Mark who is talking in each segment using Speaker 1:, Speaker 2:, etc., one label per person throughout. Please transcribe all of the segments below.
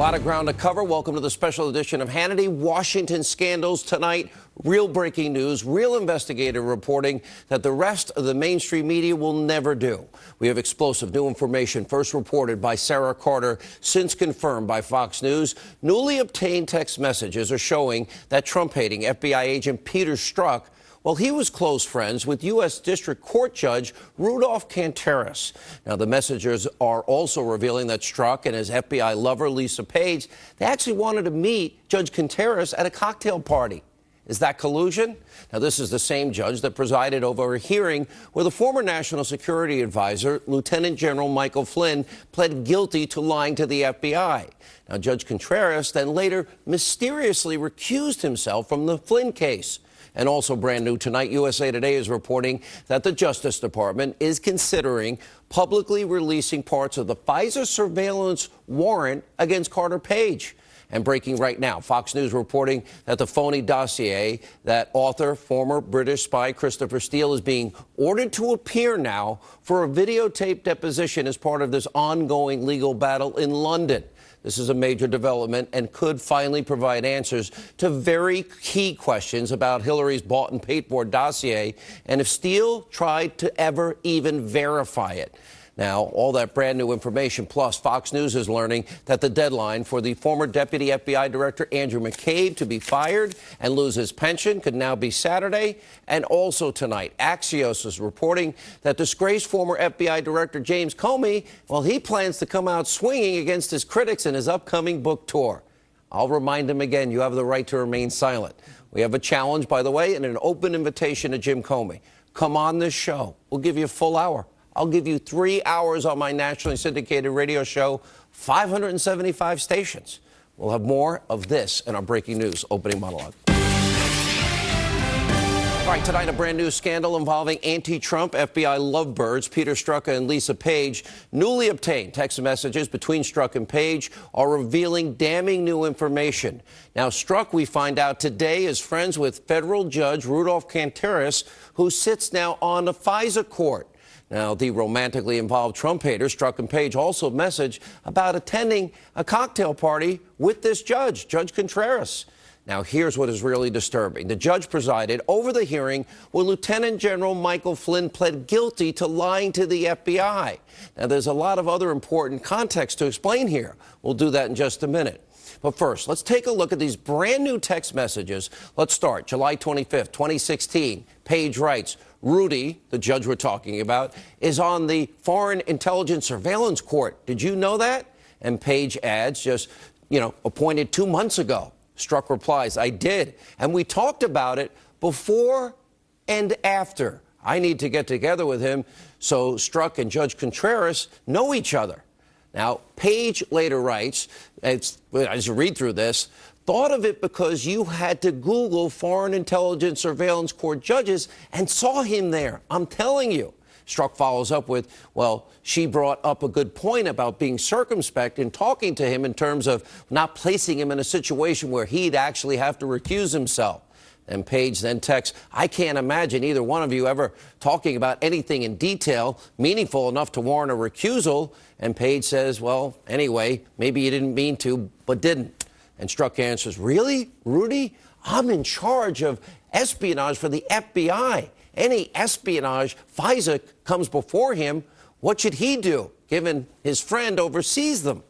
Speaker 1: lot of ground to cover. Welcome to the special edition of Hannity. Washington scandals tonight. Real breaking news, real investigative reporting that the rest of the mainstream media will never do. We have explosive new information first reported by Sarah Carter, since confirmed by Fox News. Newly obtained text messages are showing that Trump-hating FBI agent Peter Strzok, well, he was close friends with U.S. District Court Judge Rudolph Canteras. Now, the messages are also revealing that Strzok and his FBI lover, Lisa Page, they actually wanted to meet Judge Canteras at a cocktail party. Is that collusion? Now, this is the same judge that presided over a hearing where the former National Security Advisor, Lieutenant General Michael Flynn, pled guilty to lying to the FBI. Now, Judge Canteras then later mysteriously recused himself from the Flynn case. And also brand new tonight, USA Today is reporting that the Justice Department is considering publicly releasing parts of the Pfizer surveillance warrant against Carter Page. And breaking right now, Fox News reporting that the phony dossier that author, former British spy Christopher Steele, is being ordered to appear now for a videotaped deposition as part of this ongoing legal battle in London. This is a major development and could finally provide answers to very key questions about Hillary's bought and paid for dossier and if Steele tried to ever even verify it. Now, all that brand new information, plus Fox News is learning that the deadline for the former Deputy FBI Director Andrew McCabe to be fired and lose his pension could now be Saturday. And also tonight, Axios is reporting that disgraced former FBI Director James Comey, well, he plans to come out swinging against his critics in his upcoming book tour. I'll remind him again, you have the right to remain silent. We have a challenge, by the way, and an open invitation to Jim Comey. Come on this show. We'll give you a full hour. I'll give you 3 hours on my nationally syndicated radio show, 575 stations. We'll have more of this in our breaking news opening monologue. All right, tonight a brand new scandal involving anti-Trump FBI lovebirds Peter Strzok and Lisa Page. Newly obtained text messages between Strzok and Page are revealing damning new information. Now, Strzok, we find out today, is friends with federal judge Rudolph Canteras, who sits now on the Pfizer court. Now, the romantically involved Trump haters, Strzok and Page, also messaged about attending a cocktail party with this judge, Judge Canteras. Now, here's what is really disturbing. The judge presided over the hearing where Lieutenant General Michael Flynn pled guilty to lying to the FBI. Now, there's a lot of other important context to explain here. We'll do that in just a minute. But first, let's take a look at these brand new text messages. Let's start. July 25th, 2016. Page writes, Rudy, the judge we're talking about, is on the Foreign Intelligence Surveillance Court. Did you know that? And Page adds, just, appointed 2 months ago. Strzok replies, I did. And we talked about it before and after. I need to get together with him so Strzok and Judge Canteras know each other. Now, Page later writes, as you read through this, thought of it because you had to Google Foreign Intelligence Surveillance Court judges and saw him there. I'm telling you. Strzok follows up with, well, she brought up a good point about being circumspect in talking to him in terms of not placing him in a situation where he'd actually have to recuse himself. And Page then texts, I can't imagine either one of you ever talking about anything in detail meaningful enough to warrant a recusal. And Page says, well, anyway, maybe you didn't mean to, but didn't. And Strzok answers, really, Rudy? I'm in charge of espionage for the FBI. Any espionage, Pfizer comes before him. What should he do, given his friend oversees them?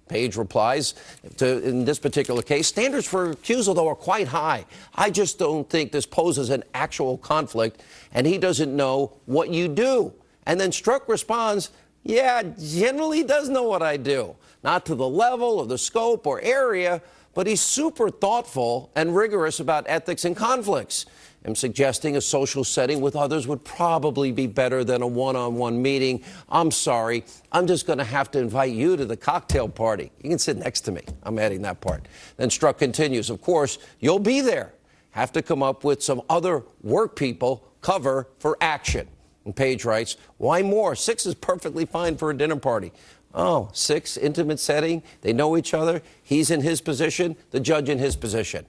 Speaker 1: Page replies, in this particular case, standards for recusal, though, are quite high. I just don't think this poses an actual conflict, and he doesn't know what you do. And then Strzok responds, yeah, generally does know what I do. Not to the level or the scope or area, but he's super thoughtful and rigorous about ethics and conflicts. I'm suggesting a social setting with others would probably be better than a one-on-one meeting. I'm sorry. I'm just going to have to invite you to the cocktail party. You can sit next to me. I'm adding that part. Then Strzok continues, of course, you'll be there. Have to come up with some other work people cover for action. And Page writes, why more? 6 is perfectly fine for a dinner party. Oh, 6, intimate setting. They know each other. He's in his position, the judge in his position.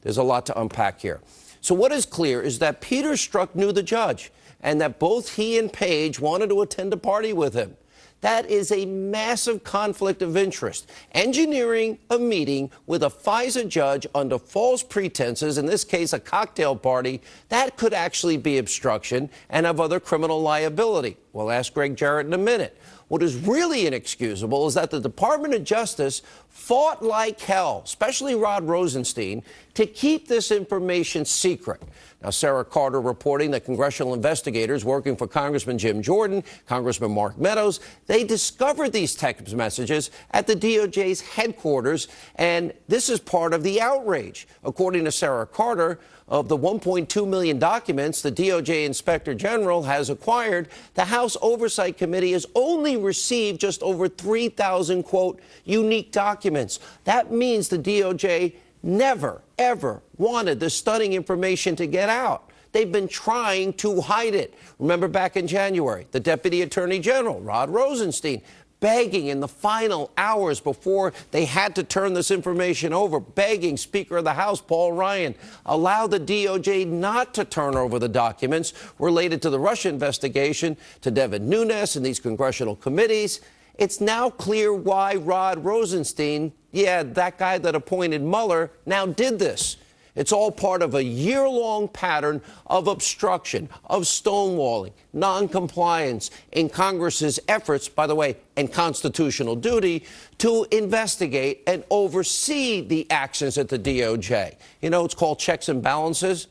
Speaker 1: There's a lot to unpack here. So what is clear is that Peter Strzok knew the judge and that both he and Page wanted to attend a party with him. That is a massive conflict of interest. Engineering a meeting with a FISA judge under false pretenses, in this case a cocktail party, that could actually be obstruction and have other criminal liability. We'll ask Greg Jarrett in a minute. What is really inexcusable is that the Department of Justice fought like hell, especially Rod Rosenstein, to keep this information secret. Now, Sarah Carter reporting that congressional investigators working for Congressman Jim Jordan, Congressman Mark Meadows, they discovered these text messages at the DOJ's headquarters, and this is part of the outrage. According to Sarah Carter, of the 1.2 million documents the DOJ Inspector General has acquired, the House Oversight Committee has only received just over 3,000, quote, unique documents. That means the DOJ never, ever wanted this stunning information to get out. They've been trying to hide it. Remember back in January, the Deputy Attorney General, Rod Rosenstein, begging in the final hours before they had to turn this information over, begging Speaker of the House, Paul Ryan, allow the DOJ not to turn over the documents related to the Russia investigation to Devin Nunes and these congressional committees. It's now clear why Rod Rosenstein, that guy that appointed Mueller, now did this. It's all part of a year-long pattern of obstruction, of stonewalling, noncompliance in Congress's efforts, by the way, and constitutional duty to investigate and oversee the actions at the DOJ. You know, it's called checks and balances.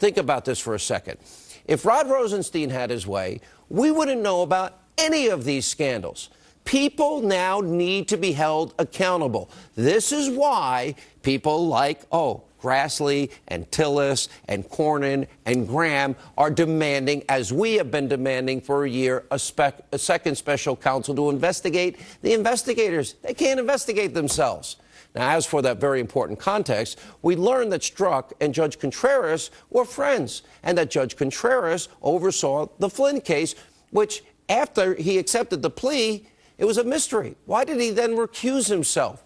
Speaker 1: Think about this for a second. If Rod Rosenstein had his way, we wouldn't know about any of these scandals. People now need to be held accountable. This is why people like, Grassley and Tillis and Cornyn and Graham are demanding, as we have been demanding for a year, a second special counsel to investigate the investigators. They can't investigate themselves. Now, as for that very important context, we learned that Strzok and Judge Contreras were friends and that Judge Contreras oversaw the Flynn case, which after he accepted the plea, it was a mystery. Why did he then recuse himself?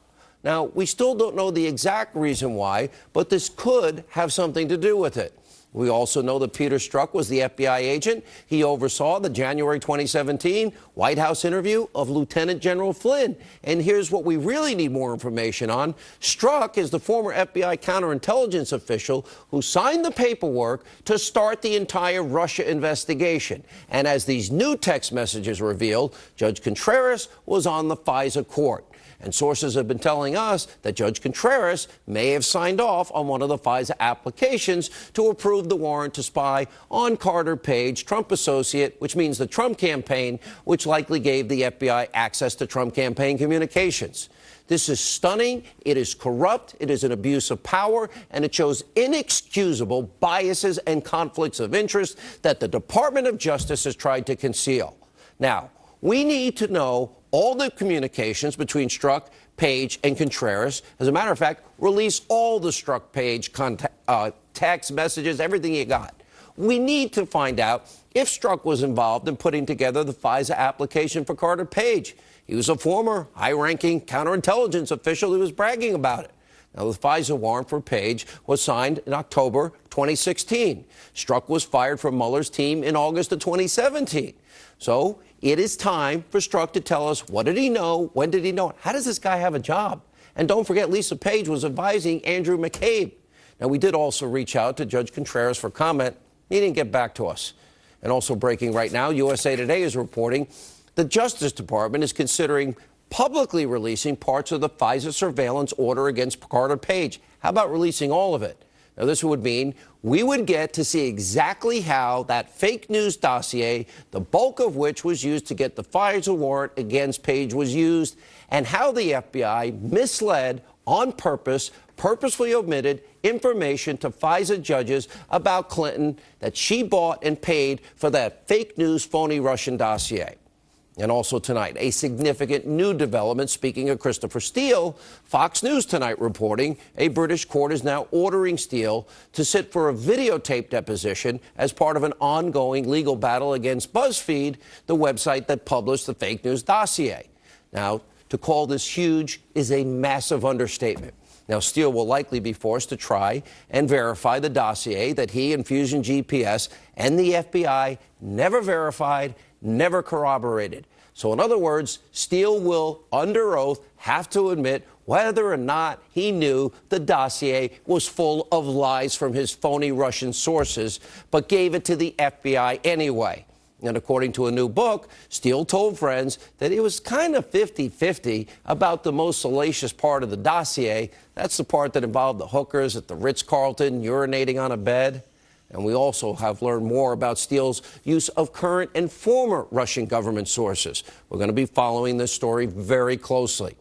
Speaker 1: Now, we still don't know the exact reason why, but this could have something to do with it. We also know that Peter Strzok was the FBI agent. He oversaw the January 2017 White House interview of Lieutenant General Flynn. And here's what we really need more information on. Strzok is the former FBI counterintelligence official who signed the paperwork to start the entire Russia investigation. And as these new text messages revealed, Judge Contreras was on the FISA court. And sources have been telling us that Judge Contreras may have signed off on one of the FISA applications to approve the warrant to spy on Carter Page, Trump associate, which means the Trump campaign, which likely gave the FBI access to Trump campaign communications. This is stunning, it is corrupt, it is an abuse of power, and it shows inexcusable biases and conflicts of interest that the Department of Justice has tried to conceal. Now, we need to know all the communications between Strzok, Page, and Contreras. As a matter of fact, release all the Strzok, Page text messages, everything you got. We need to find out if Strzok was involved in putting together the FISA application for Carter Page. He was a former high-ranking counterintelligence official who was bragging about it. Now, the FISA warrant for Page was signed in October 2016. Strzok was fired from Mueller's team in August of 2017. So it is time for Strzok to tell us, what did he know? When did he know it? How does this guy have a job? And don't forget, Lisa Page was advising Andrew McCabe. Now, we did also reach out to Judge Contreras for comment. He didn't get back to us. And also breaking right now, USA Today is reporting the Justice Department is considering publicly releasing parts of the FISA surveillance order against Carter Page. How about releasing all of it? Now, this would mean we would get to see exactly how that fake news dossier, the bulk of which was used to get the FISA warrant against Page, was used, and how the FBI misled on purpose, purposefully omitted information to FISA judges about Clinton that she bought and paid for that fake news, phony Russian dossier. And also tonight, a significant new development. Speaking of Christopher Steele, Fox News tonight reporting a British court is now ordering Steele to sit for a videotape deposition as part of an ongoing legal battle against BuzzFeed, the website that published the fake news dossier. Now, to call this huge is a massive understatement. Now, Steele will likely be forced to try and verify the dossier that he and Fusion GPS and the FBI never verified, never corroborated. So in other words, Steele will, under oath, have to admit whether or not he knew the dossier was full of lies from his phony Russian sources, but gave it to the FBI anyway. And according to a new book, Steele told friends that it was kind of 50-50 about the most salacious part of the dossier. That's the part that involved the hookers at the Ritz-Carlton urinating on a bed. And we also have learned more about Steele's use of current and former Russian government sources. We're going to be following this story very closely.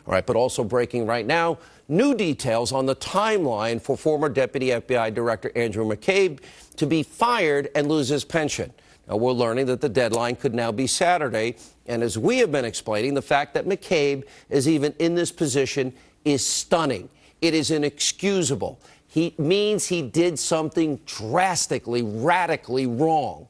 Speaker 1: All right, but also breaking right now, new details on the timeline for former Deputy FBI Director Andrew McCabe to be fired and lose his pension. Now, we're learning that the deadline could now be Saturday. And as we have been explaining, the fact that McCabe is even in this position is stunning. It is inexcusable. He means he did something drastically, radically wrong.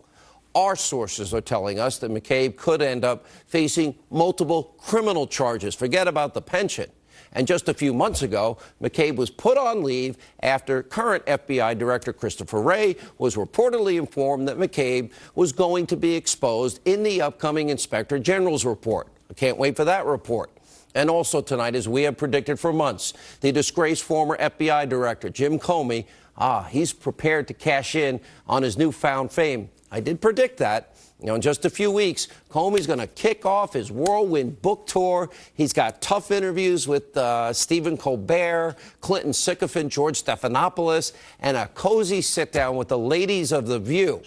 Speaker 1: Our sources are telling us that McCabe could end up facing multiple criminal charges. Forget about the pension. And just a few months ago, McCabe was put on leave after current FBI Director Christopher Wray was reportedly informed that McCabe was going to be exposed in the upcoming Inspector General's report. I can't wait for that report. And also tonight, as we have predicted for months, the disgraced former FBI Director Jim Comey, he's prepared to cash in on his newfound fame. I did predict that. In just a few weeks, Comey's going to kick off his whirlwind book tour. He's got tough interviews with Stephen Colbert, Clinton sycophant George Stephanopoulos, and a cozy sit-down with the ladies of The View.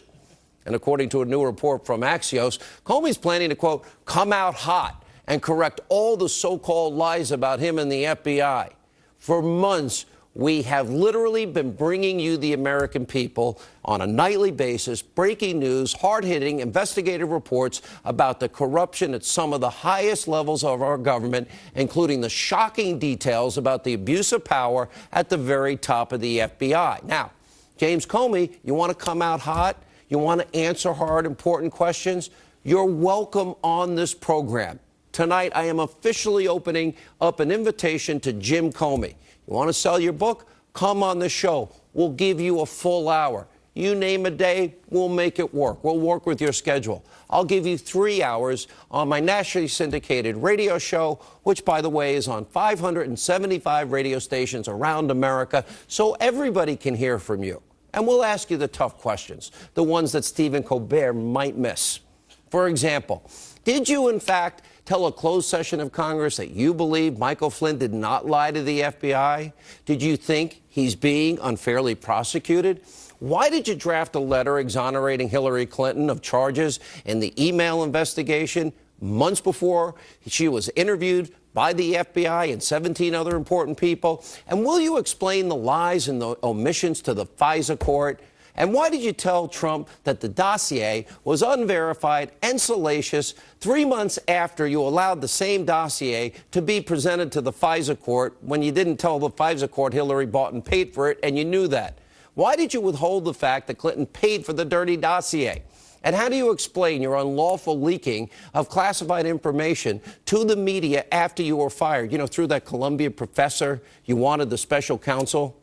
Speaker 1: And according to a new report from Axios, Comey's planning to, quote, come out hot and correct all the so-called lies about him and the FBI. For months, we have literally been bringing you, the American people, on a nightly basis, breaking news, hard-hitting investigative reports about the corruption at some of the highest levels of our government, including the shocking details about the abuse of power at the very top of the FBI. Now, James Comey, you want to come out hot? You want to answer hard, important questions? You're welcome on this program. Tonight, I am officially opening up an invitation to Jim Comey. You want to sell your book? Come on the show. We'll give you a full hour. You name a day, we'll make it work. We'll work with your schedule. I'll give you 3 hours on my nationally syndicated radio show, which, by the way, is on 575 radio stations around America, so everybody can hear from you. And we'll ask you the tough questions, the ones that Stephen Colbert might miss. For example, did you, in fact, tell a closed session of Congress that you believe Michael Flynn did not lie to the FBI? Did you think he's being unfairly prosecuted? Why did you draft a letter exonerating Hillary Clinton of charges in the email investigation months before she was interviewed by the FBI and 17 other important people? And will you explain the lies and the omissions to the FISA court? And why did you tell Trump that the dossier was unverified and salacious 3 months after you allowed the same dossier to be presented to the FISA court when you didn't tell the FISA court Hillary bought and paid for it, and you knew that? Why did you withhold the fact that Clinton paid for the dirty dossier? And how do you explain your unlawful leaking of classified information to the media after you were fired? You know, through that Columbia professor you wanted the special counsel?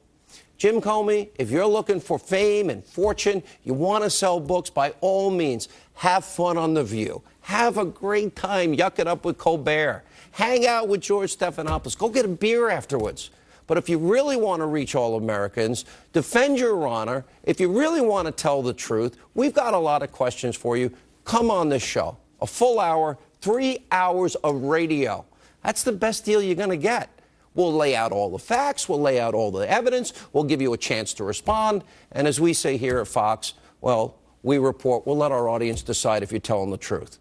Speaker 1: Jim Comey, if you're looking for fame and fortune, you want to sell books, by all means, have fun on The View. Have a great time. Yuck it up with Colbert. Hang out with George Stephanopoulos. Go get a beer afterwards. But if you really want to reach all Americans, defend your honor, if you really want to tell the truth, we've got a lot of questions for you. Come on this show. A full hour, 3 hours of radio. That's the best deal you're going to get. We'll lay out all the facts. We'll lay out all the evidence. We'll give you a chance to respond. And as we say here at Fox, well, we report. We'll let our audience decide if you're telling the truth.